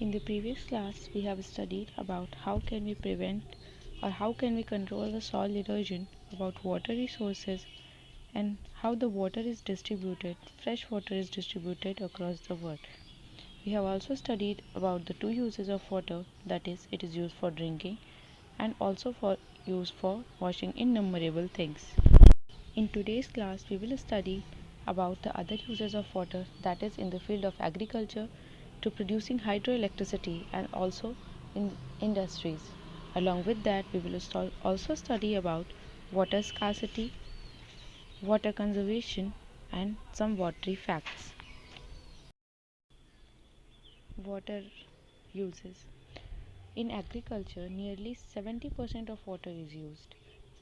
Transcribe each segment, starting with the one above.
In the previous class, we have studied about how can we prevent or how can we control the soil erosion, about water resources and how the water is distributed, fresh water is distributed across the world. We have also studied about the two uses of water, that is, it is used for drinking and also for use for washing innumerable things. In today's class, we will study about the other uses of water, that is in the field of agriculture to producing hydroelectricity and also in industries. Along with that, we will also study about water scarcity, water conservation and some watery facts. Water uses. In agriculture, nearly 70% of water is used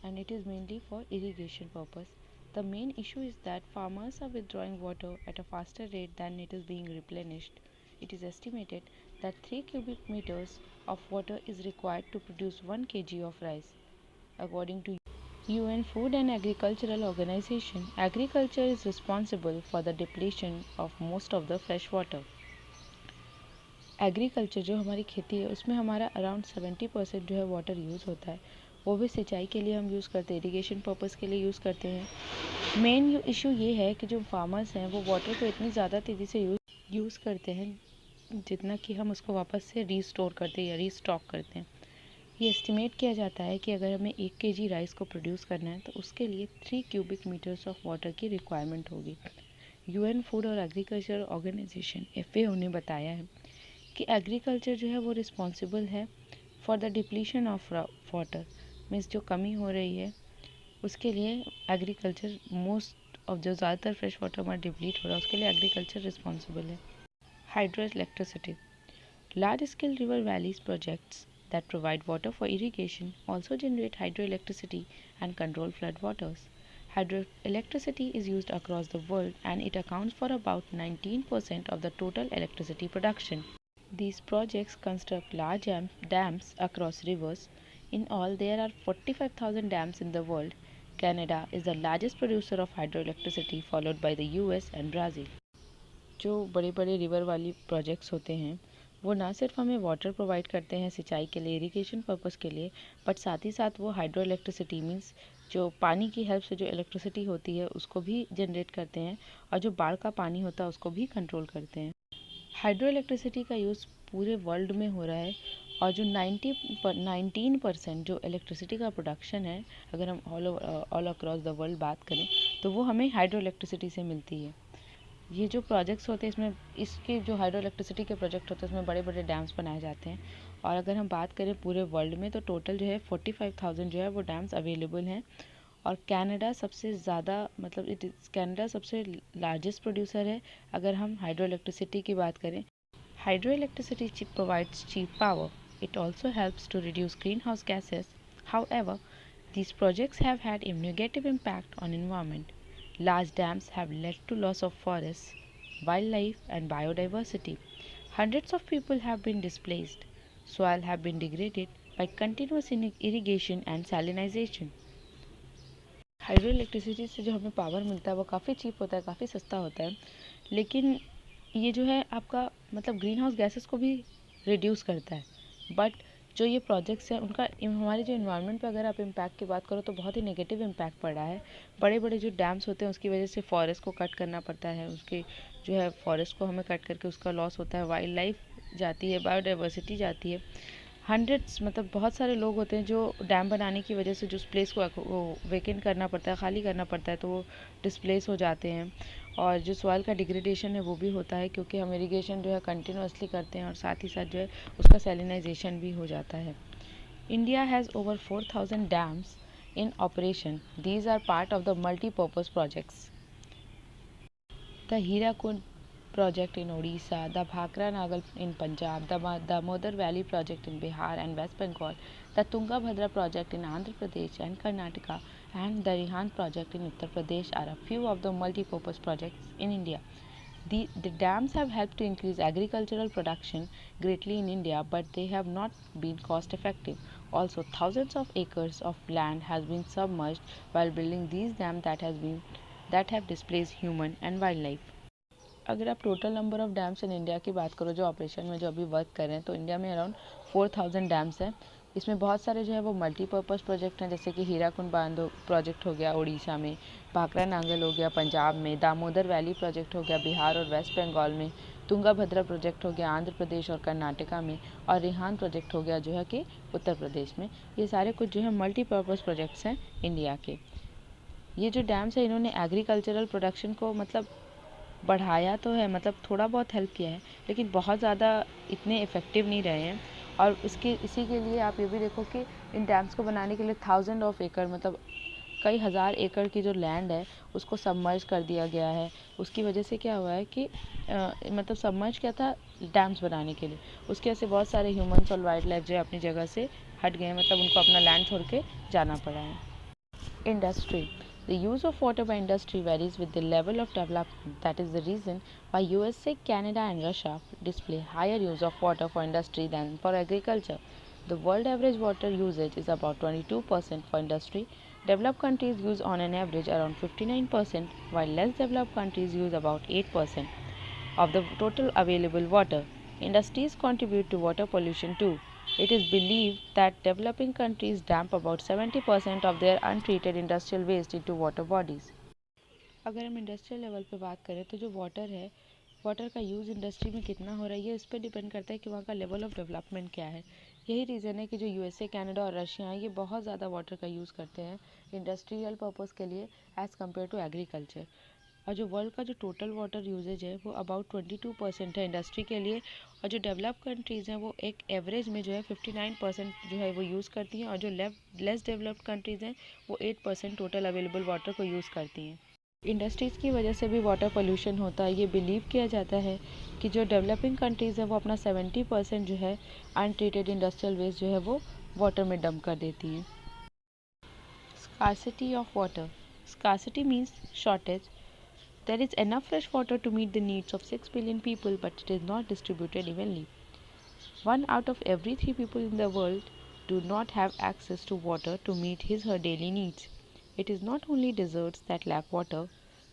and it is mainly for irrigation purpose. The main issue is that farmers are withdrawing water at a faster rate than it is being replenished. It is estimated that 3 cubic meters of water is required to produce 1 kg of rice. According to UN Food and Agricultural Organization, agriculture is responsible for the depletion of most of the fresh water. Agriculture जो हमारी खेती है उसमें हमारा around 70% जो है water use होता है, वो भी सिंचाई के लिए हम यूज़ करते हैं, इरिगेशन पर्पज़ के लिए यूज़ करते हैं। मेन इशू ये है कि जो फार्मर्स हैं वो वाटर को इतनी ज़्यादा तेज़ी से यूज़ करते हैं जितना कि हम उसको वापस से रीस्टोर करते हैं या रीस्टॉक करते हैं। ये एस्टिमेट किया जाता है कि अगर हमें 1 kg राइस को प्रोड्यूस करना है तो उसके लिए 3 क्यूबिक मीटर्स ऑफ वाटर की रिक्वायरमेंट होगी। UN फूड और एग्रीकल्चर ऑर्गेनाइजेशन FAO ने बताया है कि एग्रीकल्चर जो है वो रिस्पॉन्सिबल है for the depletion of water, means जो कमी हो रही है उसके लिए एग्रीकल्चर मोस्ट ऑफ जो ज़्यादातर फ्रेश वाटर हमारा डिप्लीट हो रहा है उसके लिए एग्रीकल्चर रिस्पॉन्सिबल है। Hydro electricity, large scale river valleys projects that provide water for irrigation also generate hydroelectricity and control flood waters. Hydroelectricity is used across the world and it accounts for about 19% of the total electricity production. These projects construct large dams across rivers. In all, there are 45,000 dams in the world. Canada is the largest producer of hydroelectricity, followed by the US and Brazil. जो बड़े बड़े river वाली projects होते हैं वो ना सिर्फ हमें वाटर प्रोवाइड करते हैं सिंचाई के लिए, इरिगेशन पर्पस के लिए, बट साथ ही साथ वो हाइड्रो इलेक्ट्रिसिटी मीन्स जो पानी की हेल्प से जो इलेक्ट्रिसिटी होती है उसको भी जनरेट करते हैं और जो बाढ़ का पानी होता है उसको भी कंट्रोल करते हैं। हाइड्रो इलेक्ट्रिसिटी का यूज़ पूरे वर्ल्ड में हो रहा है और जो 19% जो इलेक्ट्रिसिटी का प्रोडक्शन है, अगर हम ऑल अक्रॉस द वर्ल्ड बात करें तो वो हमें हाइड्रो इलेक्ट्रिसिटी से मिलती है। ये जो प्रोजेक्ट्स होते हैं इसमें इसके जो हाइड्रो इलेक्ट्रिसिटी के प्रोजेक्ट होते हैं उसमें बड़े बड़े डैम्स बनाए जाते हैं और अगर हम बात करें पूरे वर्ल्ड में तो टोटल जो है 45,000 जो है वो डैम्स अवेलेबल हैं। और कनाडा सबसे ज़्यादा मतलब कनाडा सबसे लार्जेस्ट प्रोड्यूसर है अगर हम हाइड्रो इलेक्ट्रिसिटी की बात करें। Hydro electricity provides cheap power. It also helps to reduce greenhouse gases. However, these projects have had a negative impact on environment. Large dams have led to loss of forests, wildlife and biodiversity. Hundreds of people have been displaced. Soil have been degraded by continuous irrigation and salinization. Hydro electricity से जो हमें power मिलता है वो काफ़ी cheap होता है, काफ़ी सस्ता होता है, लेकिन ये जो है आपका मतलब ग्रीन हाउस गैसेस को भी रिड्यूस करता है। बट जो ये प्रोजेक्ट्स हैं उनका हमारे जो इन्वायरमेंट पे अगर आप इम्पैक्ट की बात करो तो बहुत ही नेगेटिव इम्पैक्ट पड़ रहा है। बड़े बड़े जो डैम्स होते हैं उसकी वजह से फॉरेस्ट को कट करना पड़ता है, उसके जो है फॉरेस्ट को हमें कट करके उसका लॉस होता है, वाइल्ड लाइफ जाती है, बायोडाइवर्सिटी जाती है। हंड्रेड्स मतलब बहुत सारे लोग होते हैं जो डैम बनाने की वजह से जो उस प्लेस को वेकेंट करना पड़ता है, खाली करना पड़ता है, तो वो डिस्प्लेस हो जाते हैं और जो सॉइल का डिग्रेडेशन है वो भी होता है क्योंकि हम इरिगेशन जो है कंटिन्यूसली करते हैं और साथ ही साथ जो है उसका सैलिनाइजेशन भी हो जाता है। India has over 4,000 dams in operation. These are part of the multipurpose projects. The Hirakud project in Odisha, the Bhakra Nagal in Punjab, the Damodar Valley project in Bihar and West Bengal, the Tungabhadra project in Andhra Pradesh and Karnataka, and the Rihan project in Uttar Pradesh are a few of the multi-purpose projects in India. The dams have helped to increase agricultural production greatly in India, but they have not been cost effective. Also, thousands of acres of land has been submerged while building these dams that have displaced human and wildlife. अगर आप total number of dams in India की बात करो जो operation में जो अभी work कर रहे हैं, तो इंडिया में अराउंड 4000 डैम्स हैं। इसमें बहुत सारे जो है वो मल्टीपर्पज़ प्रोजेक्ट हैं, जैसे कि हीराकुंड बांध प्रोजेक्ट हो गया उड़ीसा में, भाखड़ा नांगल हो गया पंजाब में, दामोदर वैली प्रोजेक्ट हो गया बिहार और वेस्ट बंगाल में, तुंगाभद्रा प्रोजेक्ट हो गया आंध्र प्रदेश और कर्नाटका में, और रिहान प्रोजेक्ट हो गया जो है कि उत्तर प्रदेश में। ये सारे कुछ जो है मल्टीपर्पज़ प्रोजेक्ट्स हैं इंडिया के। ये जो डैम्स है इन्होंने एग्रीकल्चरल प्रोडक्शन को मतलब बढ़ाया तो है, मतलब थोड़ा बहुत हेल्प किया है, लेकिन बहुत ज़्यादा इतने इफ़ेक्टिव नहीं रहे हैं। और इसी के लिए आप ये भी देखो कि इन डैम्स को बनाने के लिए 1000 ऑफ एकड़, मतलब कई हज़ार एकड़ की जो लैंड है उसको सबमर्ज कर दिया गया है। उसकी वजह से क्या हुआ है कि मतलब सबमर्ज क्या था डैम्स बनाने के लिए, उसकी वजह से बहुत सारे ह्यूमन्स और वाइल्ड लाइफ जो है अपनी जगह से हट गए हैं, मतलब उनको अपना लैंड छोड़ के जाना पड़ा है। Industry. The use of water by industry varies with the level of development. That is the reason why USA, Canada and Russia display higher use of water for industry than for agriculture. The world average water usage is about 22% for industry. Developed countries use on an average around 59%, while less developed countries use about 8% of the total available water. Industries contribute to water pollution too. It is believed that developing countries dump about 70% of their untreated industrial waste into water bodies. अगर हम industrial level पे बात करें तो जो water है, water का use industry में कितना हो रहा है ये उस पर डिपेंड करता है कि वहाँ का लेवल ऑफ डेवलपमेंट क्या है। यही रीज़न है कि जो यूएसए, कनाडा और रशिया हैं ये बहुत ज़्यादा वाटर का यूज़ करते हैं इंडस्ट्रियल पर्पज़ के लिए एज़ कम्पेयर टू एग्रीकल्चर। और जो वर्ल्ड का जो टोटल वाटर यूजेज है वो अबाउट 22% है इंडस्ट्री के लिए, और जो डेवलप कंट्रीज़ हैं वो एक एवरेज में जो है 59% जो है वो यूज़ करती हैं, और जो लेस डेवलप्ड कंट्रीज़ हैं वो 8% टोटल अवेलेबल वाटर को यूज़ करती हैं। इंडस्ट्रीज़ की वजह से भी वाटर पोल्यूशन होता है। ये बिलीव किया जाता है कि जो डेवलपिंग कंट्रीज़ हैं वो अपना 70% जो है अनट्रीटेड इंडस्ट्रियल वेस्ट जो है वो वाटर में डंप कर देती हैं। Scarcity of water. Scarcity means shortage. There is enough fresh water to meet the needs of 6 billion people, but it is not distributed evenly. 1 out of every 3 people in the world do not have access to water to meet his or her daily needs. It is not only deserts that lack water.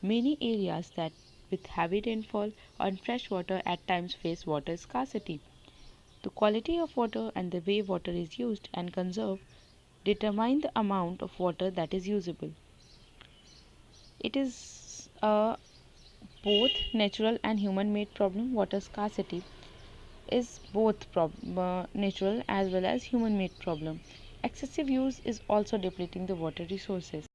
Many areas that with heavy rainfall and fresh water at times face water scarcity. The quality of water and the way water is used and conserved determine the amount of water that is usable. It is a both natural and human made problem. Water scarcity is both natural as well as human made problem. Excessive use is also depleting the water resources.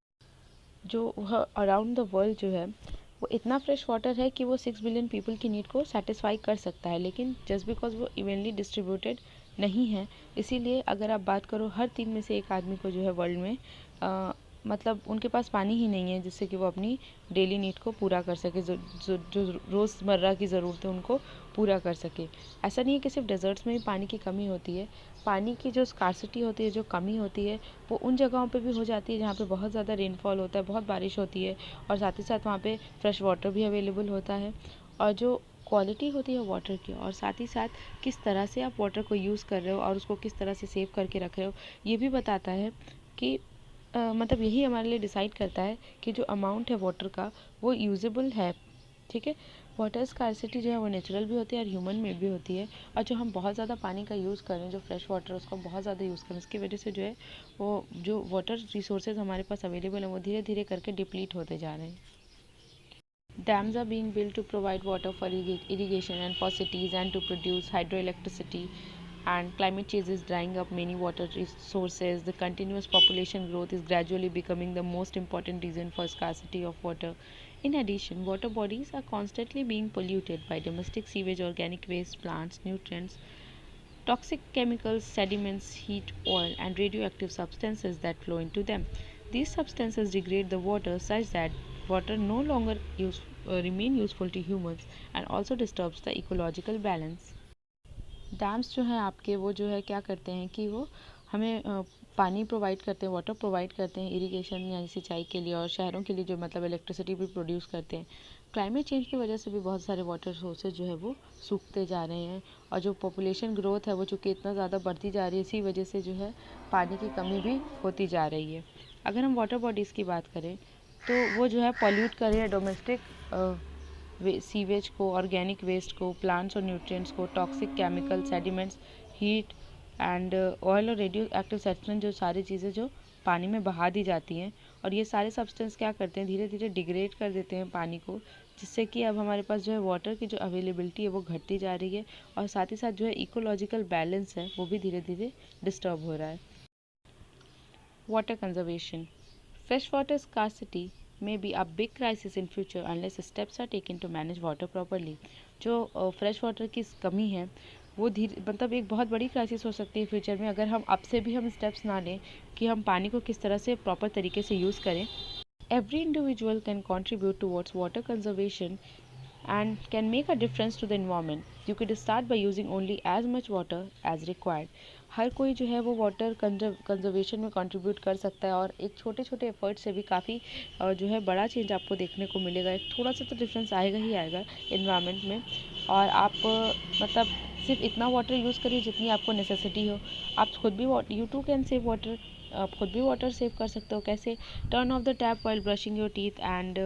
जो around the world जो है वो इतना fresh water है कि वो 6 billion people की need को सेटिस्फाई कर सकता है, लेकिन जस्ट बिकॉज वो इवनली डिस्ट्रीब्यूटेड नहीं है, इसीलिए अगर आप बात करो हर 3 में से एक आदमी को जो है वर्ल्ड में मतलब उनके पास पानी ही नहीं है जिससे कि वो अपनी डेली नीड को पूरा कर सके, जो रोज़मर्रा की ज़रूरतें उनको पूरा कर सके। ऐसा नहीं है कि सिर्फ डेजर्ट्स में ही पानी की कमी होती है, पानी की जो स्कार्सिटी होती है, जो कमी होती है, वो उन जगहों पे भी हो जाती है जहाँ पे बहुत ज़्यादा रेनफॉल होता है, बहुत बारिश होती है, और साथ ही साथ वहाँ पे फ्रेश वाटर भी अवेलेबल होता है। और जो क्वालिटी होती है वाटर की, और साथ ही साथ किस तरह से आप वाटर को यूज़ कर रहे हो और उसको किस तरह से सेव करके रख रहे हो, ये भी बताता है कि मतलब यही हमारे लिए डिसाइड करता है कि जो अमाउंट है वाटर का वो यूजेबल है। ठीक है, वाटर स्कार्सिटी जो है वो नेचुरल भी होती है और ह्यूमन में भी होती है, और जो हम बहुत ज़्यादा पानी का यूज़ कर रहे हैं, जो फ्रेश वाटर उसको बहुत ज़्यादा यूज़ कर रहे हैं, उसकी वजह से जो है वो जो वाटर रिसोर्सेज हमारे पास अवेलेबल हैं वो धीरे धीरे करके डिप्लीट होते जा रहे हैं। Dams are being built to provide water for irrigation and for cities and to produce hydroelectricity. And climate change is drying up many water resources. The continuous population growth is gradually becoming the most important reason for scarcity of water. In addition, water bodies are constantly being polluted by domestic sewage, organic waste, plants, nutrients, toxic chemicals, sediments, heat, oil, and radioactive substances that flow into them. These substances degrade the water such that water no longer remain useful to humans and also disturbs the ecological balance. Dams जो हैं आपके वो जो है क्या करते हैं कि वो हमें पानी प्रोवाइड करते हैं, वाटर प्रोवाइड करते हैं इरिगेशन यानी सिंचाई के लिए, और शहरों के लिए जो मतलब इलेक्ट्रिसिटी भी प्रोड्यूस करते हैं। क्लाइमेट चेंज की वजह से भी बहुत सारे वाटर सोर्सेज जो है वो सूखते जा रहे हैं, और जो पॉपुलेशन ग्रोथ है वो चूँकि इतना ज़्यादा बढ़ती जा रही है, इसी वजह से जो है पानी की कमी भी होती जा रही है। अगर हम वाटर बॉडीज़ की बात करें तो वो जो है पॉल्यूट कर रही है डोमेस्टिक सीवेज को, ऑर्गेनिक वेस्ट को, प्लांट्स और न्यूट्रिएंट्स को, toxic chemical, sediments, heat and oil और रेडियो एक्टिव सब्सटेंस, जो सारी चीज़ें जो पानी में बहा दी जाती हैं, और ये सारे सब्सटेंस क्या करते हैं, धीरे धीरे डिग्रेड कर देते हैं पानी को, जिससे कि अब हमारे पास जो है वाटर की जो अवेलेबिलिटी है वो घटती जा रही है, और साथ ही साथ जो है इकोलॉजिकल बैलेंस है वो भी धीरे धीरे डिस्टर्ब हो रहा है। Water conservation. Freshwater scarcity may be a big crisis in future unless steps are taken to manage water properly. जो फ्रेश वाटर की कमी है वो धीरे मतलब एक बहुत बड़ी क्राइसिस हो सकती है फ्यूचर में, अगर हम अब से भी हम स्टेप्स ना लें कि हम पानी को किस तरह से प्रॉपर तरीके से यूज़ करें. Every individual can contribute towards water conservation and can make a difference to the environment. You could start by using only as much water as required. हर कोई जो है वो वाटर कंजर्वेशन में कंट्रीब्यूट कर सकता है, और एक छोटे छोटे एफर्ट से भी काफ़ी जो है बड़ा चेंज आपको देखने को मिलेगा. एक थोड़ा सा तो डिफरेंस आएगा ही आएगा इन्वायरमेंट में. और आप मतलब सिर्फ इतना वाटर यूज़ करिए जितनी आपको नेसेसिटी हो. आप खुद भी you too can save water. आप खुद भी वाटर सेव कर सकते हो. कैसे? Turn off the tap while brushing your teeth and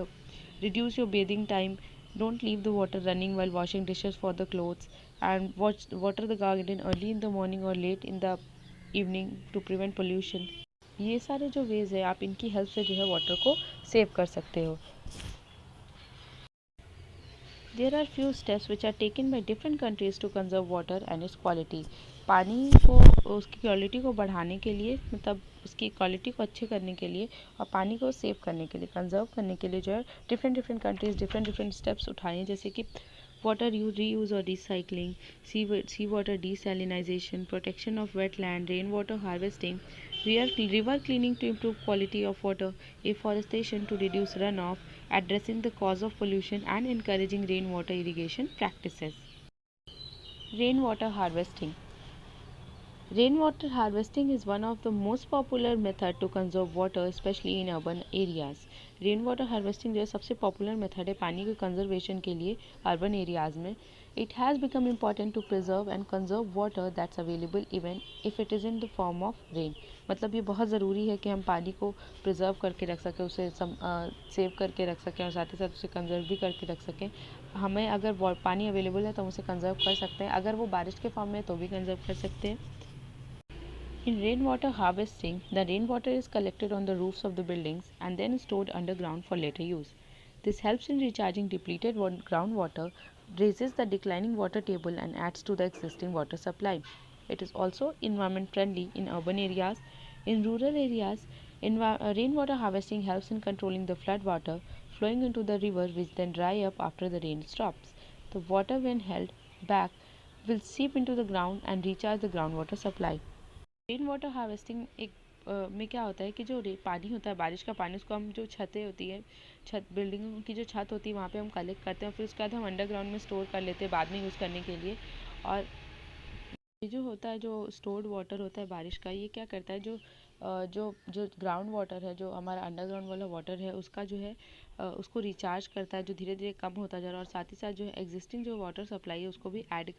reduce your bathing time. Don't leave the water running while washing dishes for the clothes, and water the garden early in the morning or late in the evening to prevent pollution. ये सारे जो veg है आप इनकी help से जो है water को सेव कर सकते हो. There are few steps which are taken by different countries to conserve water and its quality. पानी को उसकी क्वालिटी को बढ़ाने के लिए, मतलब उसकी क्वालिटी को अच्छे करने के लिए और पानी को सेव करने के लिए, कंजर्व करने के लिए जो है डिफरेंट कंट्रीज डिफरेंट स्टेप्स उठाए हैं, जैसे कि वाटर रीयूज और recycling, sea water desalination, protection of wetland, rain water harvesting, river cleaning to improve quality of water, afforestation to reduce runoff, addressing the cause of pollution and encouraging rainwater irrigation practices. Rainwater harvesting. Rainwater harvesting is one of the most popular method to conserve water, especially in urban areas. Rainwater harvesting जो है सबसे popular method है पानी के conservation के लिए urban areas में. It has become important to preserve and conserve water that's available even if it is in the form of rain. मतलब ये बहुत ज़रूरी है कि हम पानी को प्रिजर्व करके रख सकें, उसे सेव करके रख सकें, और साथ ही साथ उसे कंजर्व भी करके रख सकें. हमें अगर पानी अवेलेबल है तो हम उसे कंजर्व कर सकते हैं, अगर वो बारिश के फॉर्म में है तो भी कंजर्व कर सकते हैं. In rainwater harvesting, the rainwater is collected on the roofs of the buildings and then stored underground for later use. This helps in recharging depleted groundwater, raises the declining water table and adds to the existing water supply. It is also environment friendly in urban areas. In rural areas, rainwater harvesting helps in controlling the flood water flowing into the river, which then dry up after the rain stops. The water, when held back, will seep into the ground and recharge the groundwater supply. Rain water harvesting में क्या होता है कि जो पानी होता है बारिश का पानी, उसको हम जो छतें होती है, बिल्डिंग की जो छत होती है वहाँ पे हम कलेक्ट करते हैं, और फिर उसके बाद हम अंडरग्राउंड में स्टोर कर लेते हैं बाद में यूज़ करने के लिए. और ये जो होता है, जो स्टोर्ड वाटर होता है बारिश का, ये क्या करता है, जो ग्राउंड वाटर है, जो हमारा अंडरग्राउंड वाला वाटर है, उसका जो है उसको रिचार्ज करता है, जो धीरे धीरे कम होता जा रहा है, और साथ ही साथ जो है एग्जिस्टिंग जो वाटर सप्लाई है उसको भी ऐड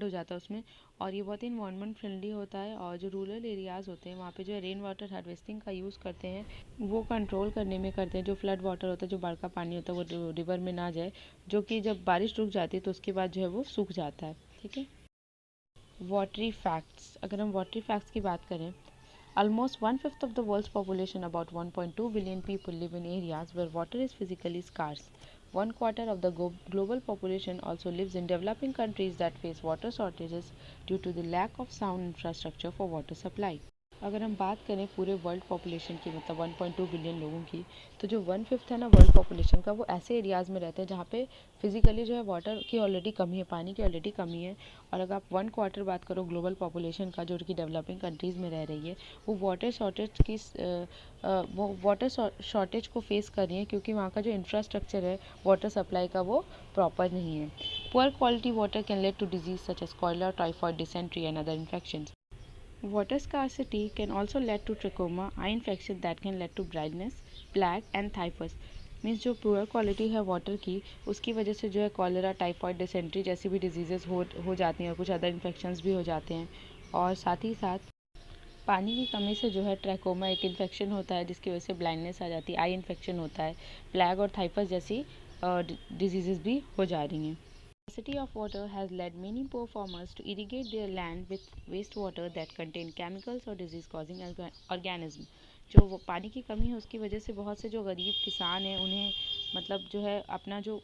हो जाता है उसमें. और ये बहुत ही इन्वायरमेंट फ्रेंडली होता है. और जो रूरल एरियाज़ होते हैं वहाँ पे जो है रेन वाटर हार्वेस्टिंग का यूज़ करते हैं, वो कंट्रोल करने में करते हैं. जो फ्लड वाटर होता है, जो बाढ़ का पानी होता है, वो रिवर में ना जाए, जो कि जब बारिश रुक जाती है तो उसके बाद जो है वो सूख जाता है. ठीक है. Watery facts. अगर हम वाटरी फैक्ट्स की बात करें, almost 1/5 of the world's population, about 1.2 billion people, live in areas where water is physically scarce. 1/4 of the global population also lives in developing countries that face water shortages due to the lack of sound infrastructure for water supply. अगर हम बात करें पूरे world population की, मतलब 1.2 billion लोगों की, तो जो 1/5 है ना वर्ल्ड पॉपुलेशन का, वो ऐसे एरियाज़ में रहते हैं जहाँ पे फिजिकली जो है वाटर की ऑलरेडी कमी है, पानी की ऑलरेडी कमी है. और अगर आप 1/4 बात करो ग्लोबल पॉपुलेशन का, जो कि डेवलपिंग कंट्रीज़ में रह रही है, वो वाटर शॉर्टेज को फेस कर रही है, क्योंकि वहाँ का जो इंफ्रास्ट्रक्चर है वाटर सप्लाई का वो प्रॉपर नहीं है. Poor quality water can lead to disease such as cholera, typhoid, dysentery and other infections. Water scarcity can also lead to trachoma, eye infection that can lead to blindness, plague and typhus. Means जो poor quality है water की, उसकी वजह से जो है cholera, typhoid, dysentery जैसी भी डिजीज़ेस हो जाती हैं, और कुछ अदर इन्फेक्शंस भी हो जाते हैं. और साथ ही साथ पानी की कमी से जो है ट्रैकोमा एक इन्फेक्शन होता है, जिसकी वजह से ब्लाइंडनेस आ जाती है, आई इन्फेक्शन होता है, प्लैग और थाइफस जैसी डिजीज़ भी हो जा रही हैं। Scarcity of water has led many poor farmers to irrigate their land with wastewater that contain chemicals or disease-causing organisms. जो वो पानी की कमी है उसकी वजह से बहुत से जो गरीब किसान हैं उन्हें मतलब जो है अपना जो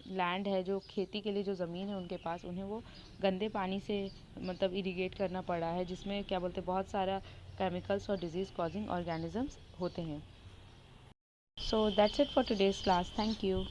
लैंड है, जो खेती के लिए जो ज़मीन है उनके पास, उन्हें वो गंदे पानी से मतलब इरिगेट करना पड़ा है, जिसमें क्या बोलते हैं बहुत सारा केमिकल्स और डिजीज़ कॉजिंग ऑर्गेनिजम्स होते हैं। So that's it for today's class. Thank you.